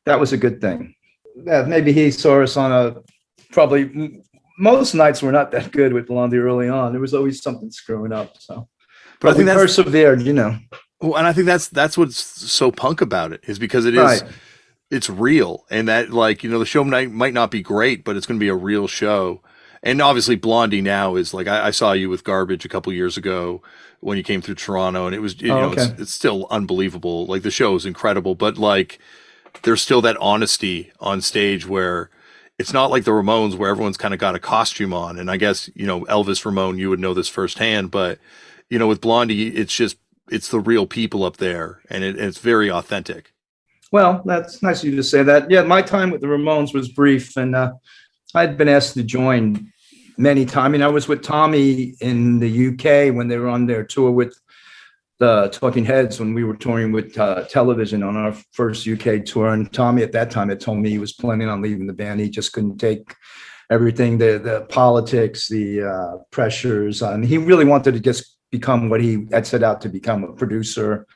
that was a good thing. Yeah, maybe he saw us on probably most nights were not that good with Blondie early on. There was always something screwing up. So, but I think we persevered, Well, and I think that's what's so punk about it, is because it's real, and that, like, the show might not be great, but it's going to be a real show. And obviously Blondie now is like, I saw you with Garbage a couple years ago when you came through Toronto, and it was, it's still unbelievable. Like, the show is incredible, but like, there's still that honesty on stage where it's not like the Ramones where everyone's kind of got a costume on. And I guess, Elvis Ramone, you would know this firsthand, but with Blondie, it's the real people up there, and it's very authentic. Well, that's nice of you to say that. Yeah, my time with the Ramones was brief, and I'd been asked to join many times. I mean, I was with Tommy in the UK when they were on their tour with the Talking Heads, when we were touring with Television on our first UK tour. And Tommy at that time had told me he was planning on leaving the band. He just couldn't take everything, the politics, the pressures. And he really wanted to just become what he had set out to become, a producer.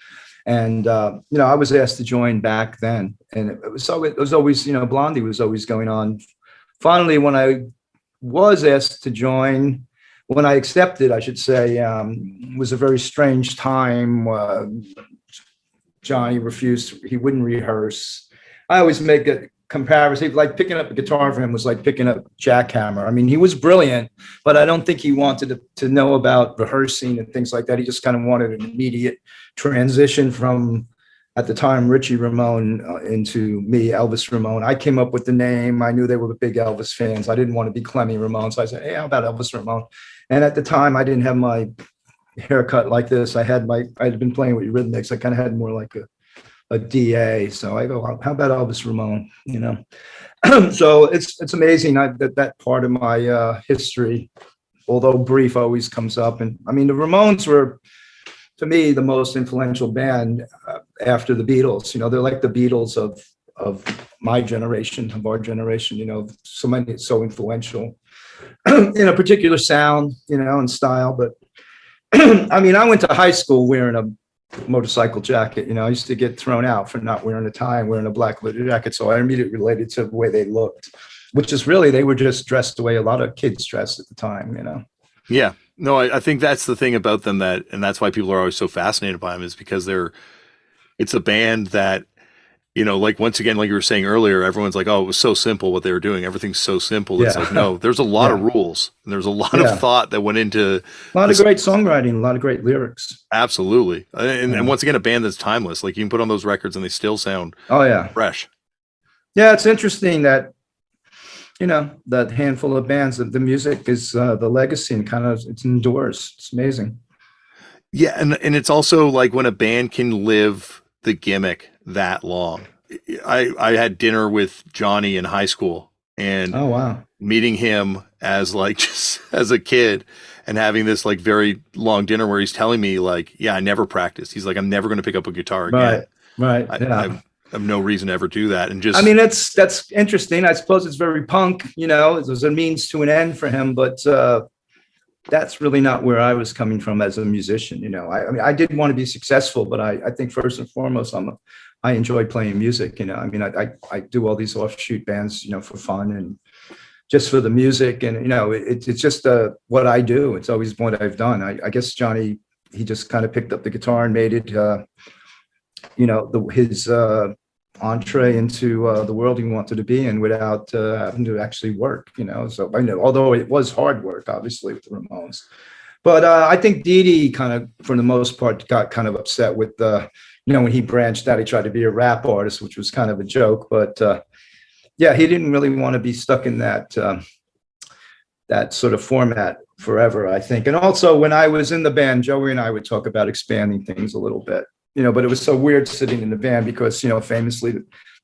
And, I was asked to join back then. And it was always, Blondie was always going on. Finally, when I was asked to join, when I accepted, I should say, was a very strange time. Johnny refused, he wouldn't rehearse. I always make a comparison, like picking up a guitar for him was like picking up jackhammer. I mean, he was brilliant, but I don't think he wanted to know about rehearsing and things like that. He just kind of wanted an immediate transition from, at the time, Richie Ramone into me, Elvis Ramone. I came up with the name. I knew they were big Elvis fans. I didn't want to be Clem Ramone. So I said, hey, how about Elvis Ramone? And at the time, I didn't have my haircut like this. I'd been playing with Eurythmics. I kind of had more like a DA. So I go, how about Elvis Ramone? So it's amazing that part of my history, although brief, always comes up. And I mean, the Ramones were, to me, the most influential band after the Beatles. They're like the Beatles of my generation, of our generation. So influential in a particular sound, and style. But I mean, I went to high school wearing a motorcycle jacket. I used to get thrown out for not wearing a tie and wearing a black leather jacket. So I immediately related to the way they looked, which is really, they were just dressed the way a lot of kids dressed at the time. Yeah. No, I think that's the thing about them, and that's why people are always so fascinated by them, is because it's a band that, like, once again, like you were saying earlier, everyone's like, oh, it was so simple what they were doing. Everything's so simple. It's like, no, there's a lot of rules, and there's a lot of thought that went into a lot of great songwriting, a lot of great lyrics. Absolutely. And once again, a band that's timeless. Like, you can put on those records and they still sound fresh. Yeah, it's interesting that, that handful of bands, the music is the legacy and kind of it endures. It's amazing. Yeah, and it's also like when a band can live the gimmick that long. I had dinner with Johnny in high school, and Oh, wow. meeting him as like just as a kid and having this like very long dinner where he's telling me like, yeah, I never practiced. He's like, I'm never going to pick up a guitar Right. again. Right. I Yeah. have no reason to ever do that. And I just mean, that's interesting. I suppose it's very punk, there's a means to an end for him, but that's really not where I was coming from as a musician. I mean, I did want to be successful, but I think first and foremost, I enjoy playing music. I mean, I do all these offshoot bands, for fun and just for the music. And, it's just what I do. It's always what I've done. I guess Johnny, he just kind of picked up the guitar and made it, his entree into the world he wanted to be in without having to actually work. So I know, although it was hard work, obviously, with the Ramones. But I think Dee Dee kind of, for the most part, got kind of upset with when he branched out, he tried to be a rap artist, which was kind of a joke. But yeah, he didn't really want to be stuck in that sort of format forever, I think. And also, when I was in the band, Joey and I would talk about expanding things a little bit. But it was so weird sitting in the band because, famously,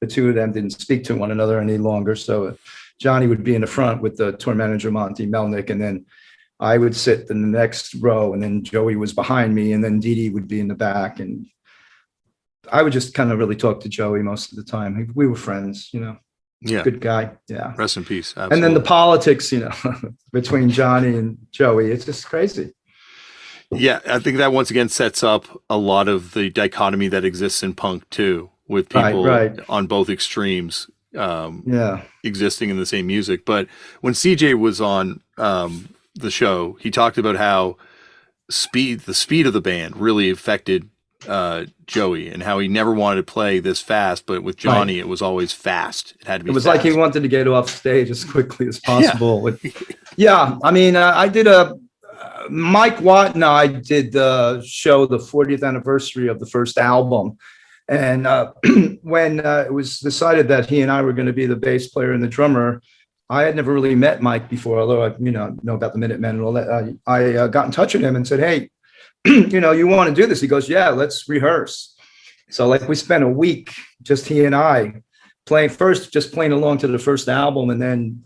the two of them didn't speak to one another any longer. So Johnny would be in the front with the tour manager, Monty Melnick, and then I would sit in the next row, and then Joey was behind me, and then Dee Dee would be in the back. And I would just kind of really talk to Joey most of the time. We were friends, yeah, good guy. Yeah. rest in peace. Absolutely. And then the politics, between Johnny and Joey, it's just crazy. Yeah, I think that once again sets up a lot of the dichotomy that exists in punk too, with people Right. on both extremes Yeah. existing in the same music. But when CJ was on the show, he talked about how the speed of the band really affected Joey, and how he never wanted to play this fast, but with Johnny, it was always fast. It had to be. It was fast. like he wanted to get off stage as quickly as Yeah. possible. Yeah. I mean, I did Mike Watt and I did the show, the 40th anniversary of the first album. And when it was decided that he and I were going to be the bass player and the drummer, I had never really met Mike before, although I know about the Minutemen and all that. I got in touch with him and said, hey, you want to do this? He goes, yeah, let's rehearse. So like we spent a week, just he and I just playing along to the first album. And then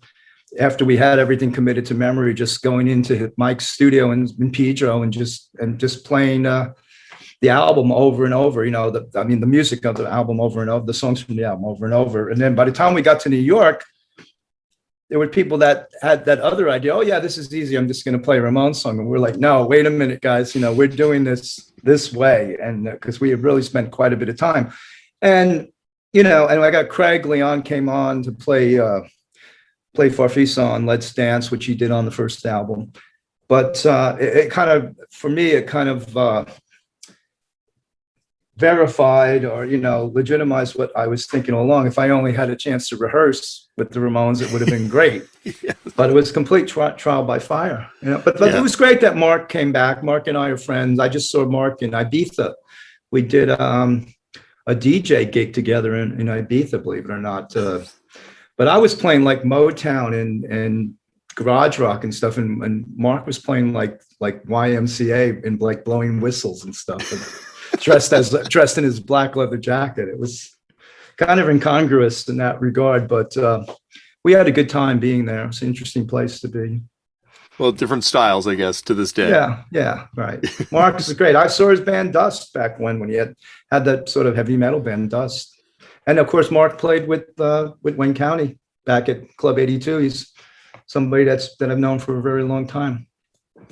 after we had everything committed to memory, just going into Mike's studio in Pedro and just playing the album over and over, the music of the album over and over, the songs from the album over and over. And then by the time we got to New York, there were people that had that other idea. Oh yeah, this is easy. I'm just going to play a Ramones song. And we're like, no, wait a minute, guys. We're doing this way. And because we had really spent quite a bit of time. And, and I got Craig Leon came on to play Farfisa on Let's Dance, which he did on the first album. But it kind of, for me, it kind of verified or, legitimized what I was thinking all along. If I only had a chance to rehearse with the Ramones, it would have been great. Yeah. But it was complete trial by fire. But It was great that Mark came back. Mark and I are friends. I just saw Mark in Ibiza. We did a DJ gig together in Ibiza, believe it or not. But I was playing like Motown and garage rock and stuff, and Mark was playing like YMCA and like blowing whistles and stuff, and dressed in his black leather jacket. It was kind of incongruous in that regard, but we had a good time being there. It's an interesting place to be. Well, different styles, I guess, to this day. Yeah, right. Mark is great. I saw his band Dust back when he had that sort of heavy metal band Dust. And of course, Mark played with Wayne County back at Club 82. He's somebody that I've known for a very long time.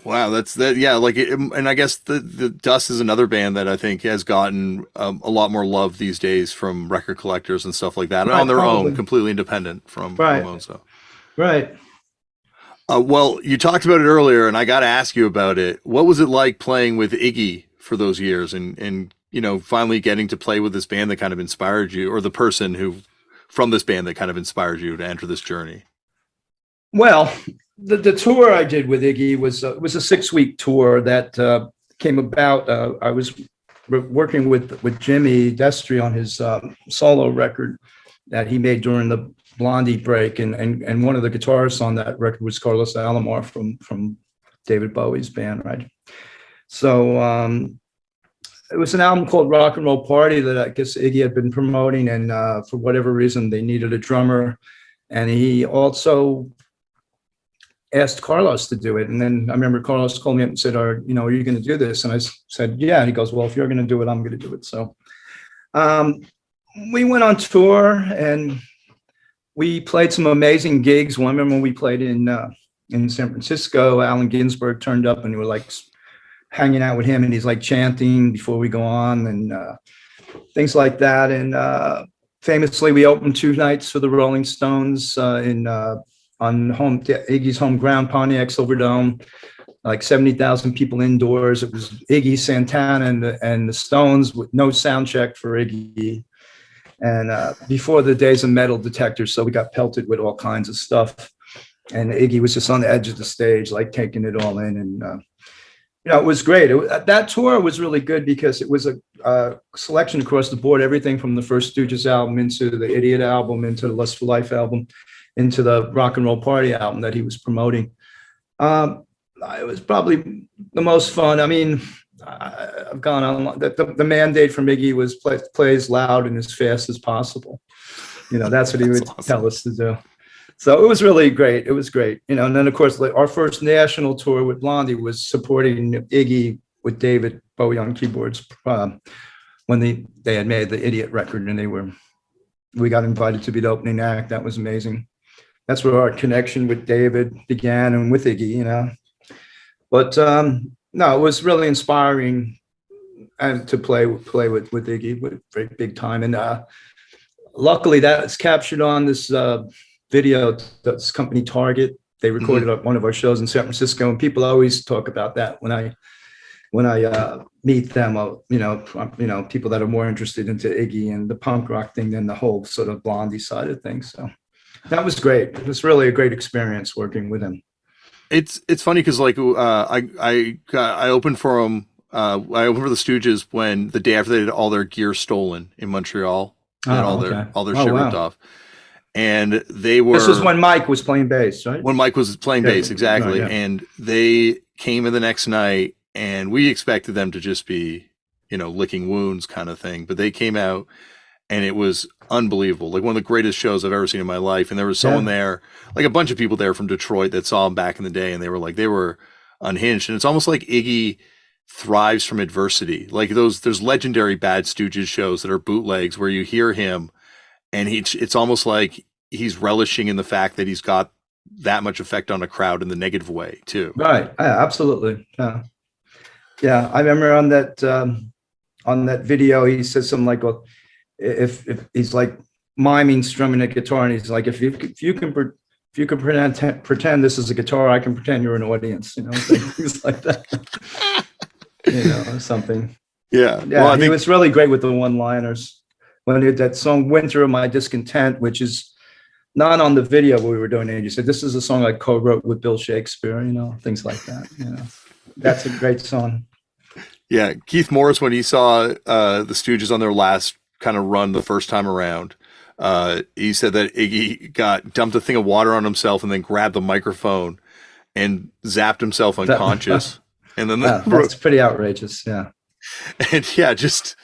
Wow, that's that. Yeah, and I guess the Dust is another band that I think has gotten a lot more love these days from record collectors and stuff like that, on their own, completely independent from Ramones. So. Right. Well, you talked about it earlier, and I got to ask you about it. What was it like playing with Iggy for those years, and finally getting to play with this band that kind of inspired you, or the person who from this band that kind of inspired you to enter this journey? Well, the tour I did with Iggy was a 6-week tour that came about. I was working with Jimmy Destry on his solo record, that he made during the Blondie break, and one of the guitarists on that record was Carlos Alomar from David Bowie's band, right? So it was an album called Rock and Roll Party that I guess Iggy had been promoting, and for whatever reason they needed a drummer, and he also asked Carlos to do it. And then I remember Carlos called me up and said, are you going to do this? And I said, yeah. And he goes, well, if you're going to do it, I'm going to do it. So we went on tour and we played some amazing gigs. One, I remember when we played in San Francisco, Allen Ginsberg turned up and we were like hanging out with him, and he's like chanting before we go on and things like that. And famously, we opened 2 nights for the Rolling Stones on Iggy's home ground, Pontiac Silverdome, like 70,000 people indoors. It was Iggy, Santana, and the Stones with no sound check for Iggy. And before the days of metal detectors, so we got pelted with all kinds of stuff. And Iggy was just on the edge of the stage, like taking it all in. And it was great. That tour was really good because it was a selection across the board, everything from the first Stooges album into the Idiot album, into the Lust for Life album, into the Rock and Roll Party album that he was promoting. It was probably the most fun. I mean, I've gone on. The mandate from Iggy was play as loud and as fast as possible. That's what he would tell us to do. So it was really great. It was great. And then of course, our first national tour with Blondie was supporting Iggy with David Bowie on keyboards when they had made the Idiot record, and we got invited to be the opening act. That was amazing. That's where our connection with David began, and with Iggy, But no, it was really inspiring, and to play with Iggy, with very big time. And luckily, that's captured on this video. That's company Target. They recorded one of our shows in San Francisco, and people always talk about that when I meet them. People that are more interested into Iggy and the punk rock thing than the whole sort of Blondie side of things. So that was great. It was really a great experience working with him. It's funny because like I opened for him. I opened for the Stooges when the day after they had all their gear stolen in Montreal and all their shit ripped off. And they were. This was when Mike was playing bass, right? When Mike was playing bass, exactly. Right, yeah. And they came in the next night, and we expected them to just be, licking wounds kind of thing. But they came out, and it was unbelievable. Like one of the greatest shows I've ever seen in my life. And there was someone there, like a bunch of people there from Detroit that saw him back in the day, and they were unhinged. And it's almost like Iggy thrives from adversity. Like there's legendary Bad Stooges shows that are bootlegs where you hear him, and it's almost like he's relishing in the fact that he's got that much effect on a crowd in the negative way too. Right. Yeah, absolutely. Yeah. I remember on that video, he says something like, well, if he's like miming strumming a guitar, and he's like, if you can pretend this is a guitar, I can pretend you're an audience, things like that, or something. Yeah. Well, I think he was really great with the one-liners. When he had that song "Winter of My Discontent," which is not on the video we were doing, and you said this is a song I co-wrote with Bill Shakespeare, things like that. That's a great song. Yeah, Keith Morris, when he saw the Stooges on their last kind of run the first time around, he said that Iggy dumped a thing of water on himself and then grabbed the microphone and zapped himself unconscious. And then that's pretty outrageous. Yeah, and just.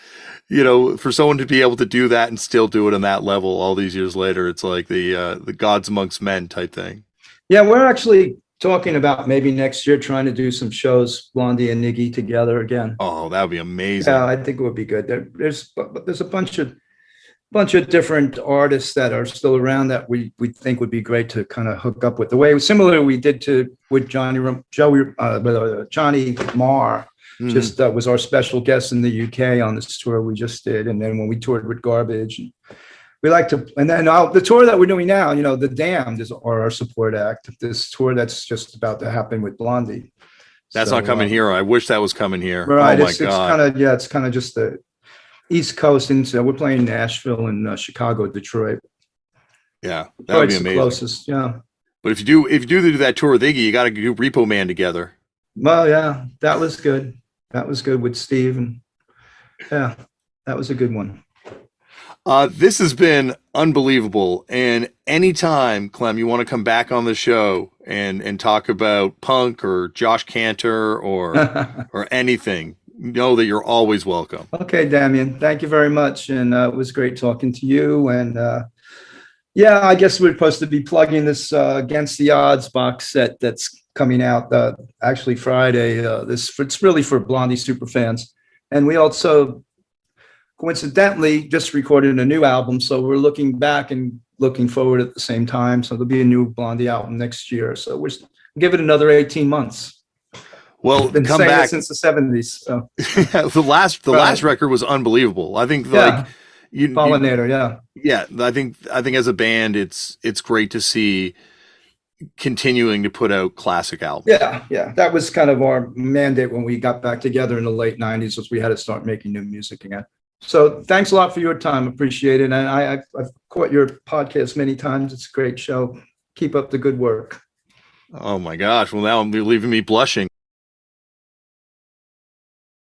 For someone to be able to do that and still do it on that level all these years later, it's like the gods amongst men type thing. Yeah, we're actually talking about maybe next year trying to do some shows, Blondie and Iggy together again. Oh, that would be amazing. Yeah, I think it would be good. There's a bunch of different artists that are still around that we think would be great to kind of hook up with. The way similar we did with Johnny Marr. Just was our special guest in the UK on this tour we just did, and then when we toured with Garbage, we like to. And then the tour that we're doing now, the Damned are our support act. This tour that's just about to happen with Blondie. That's not coming here. I wish that was coming here. Right. Oh my God. It's kind of just the East Coast, and so we're playing Nashville and Chicago, Detroit. Yeah, that would be amazing. Closest, yeah. But if you do that tour with Iggy, you got to do Repo Man together. Well, yeah, that was good. That was good with Steve, and yeah, that was a good one. This has been unbelievable. And anytime, Clem, you want to come back on the show and talk about punk or Josh Cantor or anything, know that you're always welcome. Okay, Damien, thank you very much. And it was great talking to you. And yeah, I guess we're supposed to be plugging this Against the Odds box set that's coming out actually Friday. It's really for Blondie super fans. And we also coincidentally just recorded a new album. So we're looking back and looking forward at the same time. So there'll be a new Blondie album next year. So we're give it another 18 months. Well, Been come saying back it since the 70s. So the last record was unbelievable. I think like Pollinator, yeah. I think as a band, it's great to see continuing to put out classic albums. Yeah. That was kind of our mandate when we got back together in the late 90s, was we had to start making new music again. So thanks a lot for your time. Appreciate it. And I've caught your podcast many times. It's a great show. Keep up the good work. Oh my gosh. Well, now you're leaving me blushing.